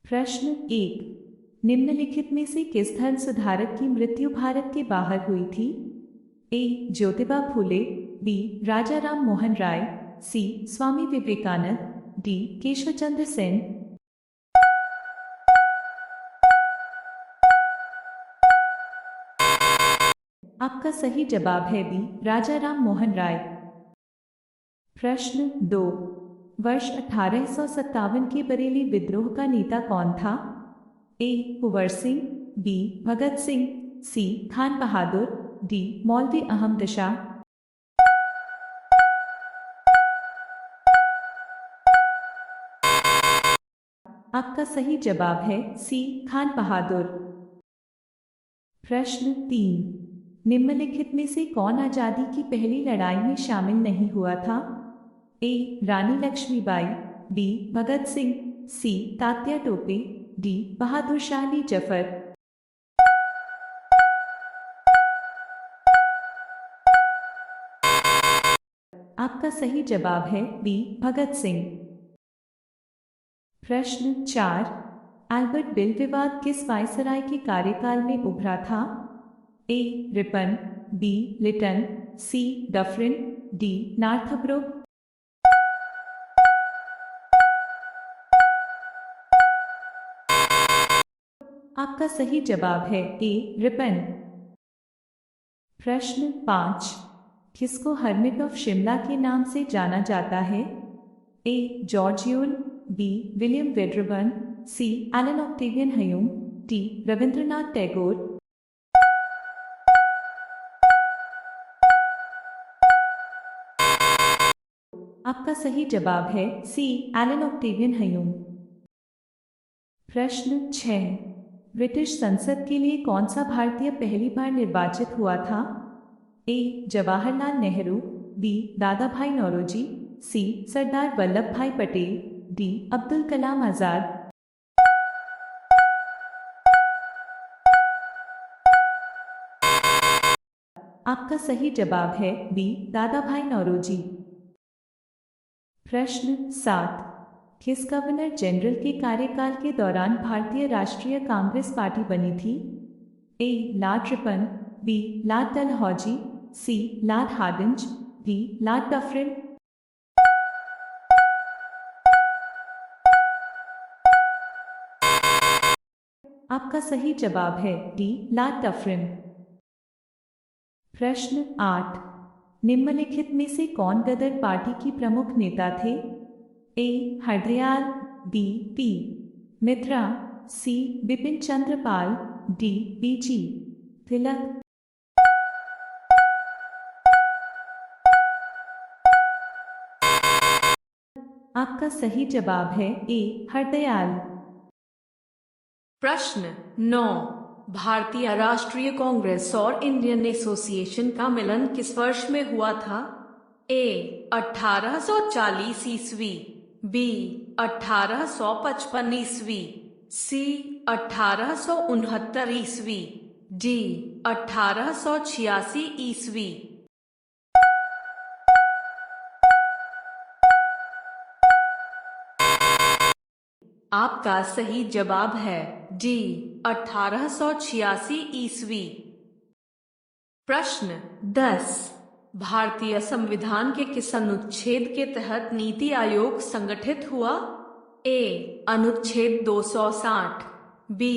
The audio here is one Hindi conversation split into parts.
प्रश्न एक, निम्नलिखित में से किस धर्म सुधारक की मृत्यु भारत के बाहर हुई थी? ए. ज्योतिबा फूले, बी. राजा राम मोहन राय, सी. स्वामी विवेकानंद, डी. केशव चंद्र सेन। आपका सही जवाब है बी. राजा राम मोहन राय। प्रश्न दो, वर्ष 1857 के बरेली विद्रोह का नेता कौन था? ए. कुंवर सिंह, बी. भगत सिंह, सी. खान बहादुर, डी. मौलवी अहमद शाह। आपका सही जवाब है सी. खान बहादुर। प्रश्न तीन, निम्नलिखित में से कौन आजादी की पहली लड़ाई में शामिल नहीं हुआ था? ए. रानी लक्ष्मीबाई, बी. भगत सिंह, सी. तात्या टोपे, डी. बहादुर शाह जफर। आपका सही जवाब है बी. भगत सिंह। प्रश्न चार, एल्बर्ट बिल विवाद किस वायसराय के कार्यकाल में उभरा था? A. Ripon, B. Lytton, C. Dufferin, D. Northbrook. आपका सही जवाब है ए. रिपन। प्रश्न पाँच, किसको हर्मिट ऑफ शिमला के नाम से जाना जाता है? A. George Yule, B. William Wedderburn, C. Allan Octavian Hume, D. Rabindranath Tagore. आपका सही जवाब है सी. Allan Octavian Hume. प्रश्न 6, ब्रिटिश संसद के लिए कौन सा भारतीय पहली बार निर्वाचित हुआ था? ए. जवाहरलाल नेहरू, बी. दादा भाई नौरोजी, सी. सरदार वल्लभ भाई पटेल, डी. अब्दुल कलाम आजाद। आपका सही जवाब है बी. दादा भाई नौरोजी। प्रश्न 7, किस गवर्नर जनरल के कार्यकाल के दौरान भारतीय राष्ट्रीय कांग्रेस पार्टी बनी थी? A. Lord Ripon, B. Lord Dalhousie, C. Lord Hardinge, D. Lord Dufferin. आपका सही जवाब है डी. Lord Dufferin. प्रश्न 8, निम्नलिखित में से कौन गदर पार्टी की प्रमुख नेता थे? ए. हरदयाल, बी. पी. मित्रा, सी. बिपिन चंद्र पाल, डी. बी.जी. तिलक। आपका सही जवाब है ए. हरदयाल। प्रश्न 9, भारतीय राष्ट्रीय कांग्रेस और इंडियन एसोसिएशन का मिलन किस वर्ष में हुआ था? ए. 1840 ईस्वी, बी. 1855 ईस्वी, सी. 1869 ईस्वी, डी. 1886 ईस्वी। आपका सही जवाब है डी. 1886 ईस्वी। प्रश्न 10, भारतीय संविधान के किस अनुच्छेद के तहत नीति आयोग संगठित हुआ? ए. अनुच्छेद 260, बी.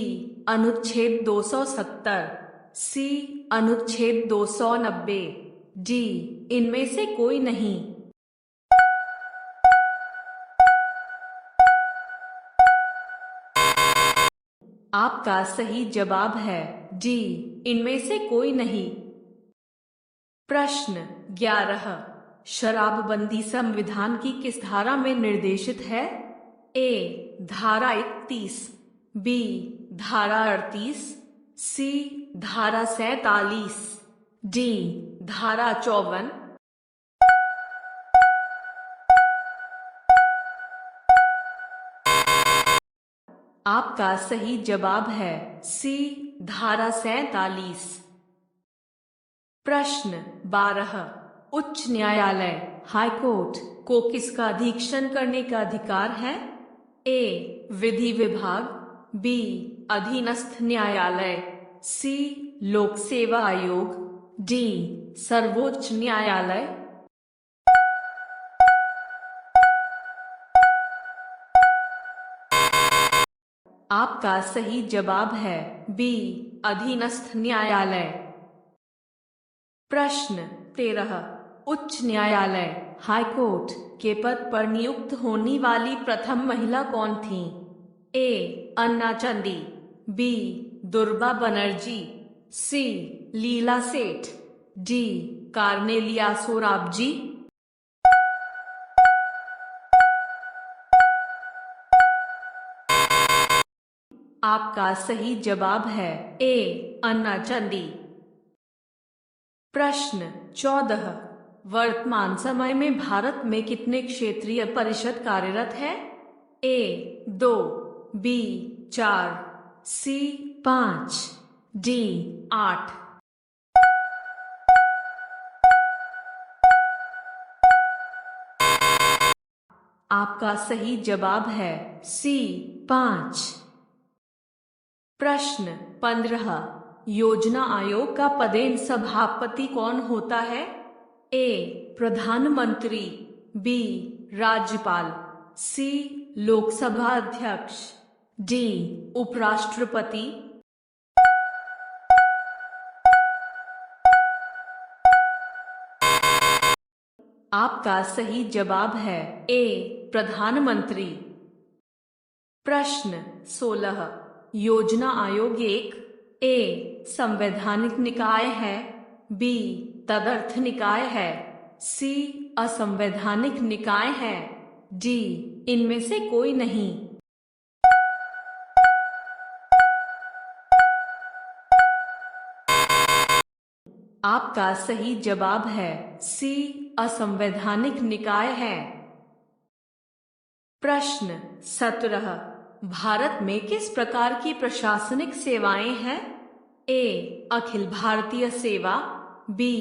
अनुच्छेद 270, सी. अनुच्छेद 290, डी. इनमें से कोई नहीं। आपका सही जवाब है डी. इनमें से कोई नहीं। प्रश्न 11, शराबबंदी संविधान की किस धारा में निर्देशित है? ए. धारा 31, बी. धारा 38, सी. धारा 47, डी. धारा 54। आपका सही जवाब है सी. धारा 47। प्रश्न 12, उच्च न्यायालय हाई कोर्ट को किसका अधीक्षण करने का अधिकार है? ए. विधि विभाग, बी अधीनस्थ न्यायालय, सी लोक सेवा आयोग, डी सर्वोच्च न्यायालय। आपका सही जवाब है बी अधीनस्थ न्यायालय। प्रश्न 13, उच्च न्यायालय हाई कोर्ट के पद पर नियुक्त होने वाली प्रथम महिला कौन थी? ए अन्ना चंदी, बी दुर्गा बनर्जी, सी लीला सेठ, डी कार्नेलिया सोराबजी। आपका सही जवाब है ए अन्ना चंदी। प्रश्न 14, वर्तमान समय में भारत में कितने क्षेत्रीय परिषद कार्यरत है? ए 2, बी 4, सी 5, डी 8। आपका सही जवाब है सी 5। प्रश्न 15, योजना आयोग का पदेन सभापति कौन होता है? ए प्रधानमंत्री, बी राज्यपाल, सी लोकसभा अध्यक्ष, डी उपराष्ट्रपति। आपका सही जवाब है ए प्रधानमंत्री। प्रश्न 16, योजना आयोग एक ए संवैधानिक निकाय है, बी तदर्थ निकाय है, सी असंवैधानिक निकाय है, डी इनमें से कोई नहीं। आपका सही जवाब है सी असंवैधानिक निकाय है। प्रश्न 17, भारत में किस प्रकार की प्रशासनिक सेवाएं हैं? ए अखिल भारतीय सेवा, बी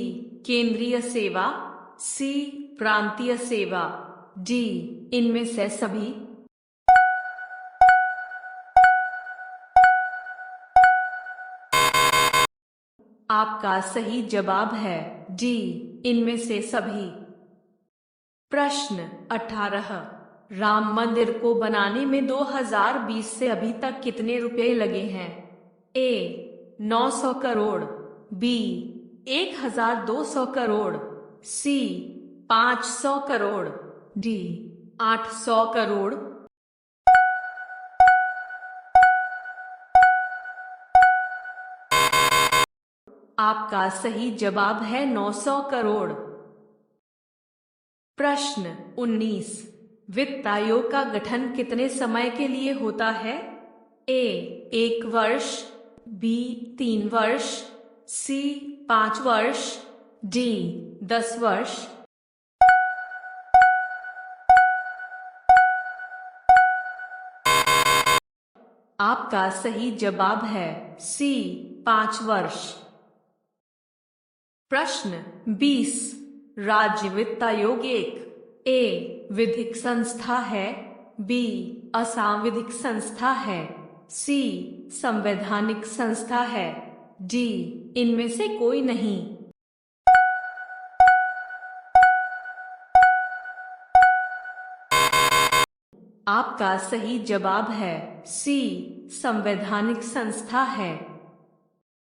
केंद्रीय सेवा, सी प्रांतीय सेवा, डी इनमें से सभी। आपका सही जवाब है डी इनमें से सभी। प्रश्न 18, राम मंदिर को बनाने में 2020 से अभी तक कितने रुपए लगे हैं? ए 900 करोड़, बी 1200 करोड़, सी 500 करोड़, डी 800 करोड़। आपका सही जवाब है 900 करोड़। प्रश्न 19, वित्त आयोग का गठन कितने समय के लिए होता है? ए 1 वर्ष, बी 3 वर्ष, सी 5 वर्ष, डी 10 वर्ष। आपका सही जवाब है सी 5 वर्ष। प्रश्न 20, राज्य वित्त आयोग एक ए विधिक संस्था है, बी असांविधिक संस्था है, सी संवैधानिक संस्था है, डी इनमें से कोई नहीं। आपका सही जवाब है सी संवैधानिक संस्था है।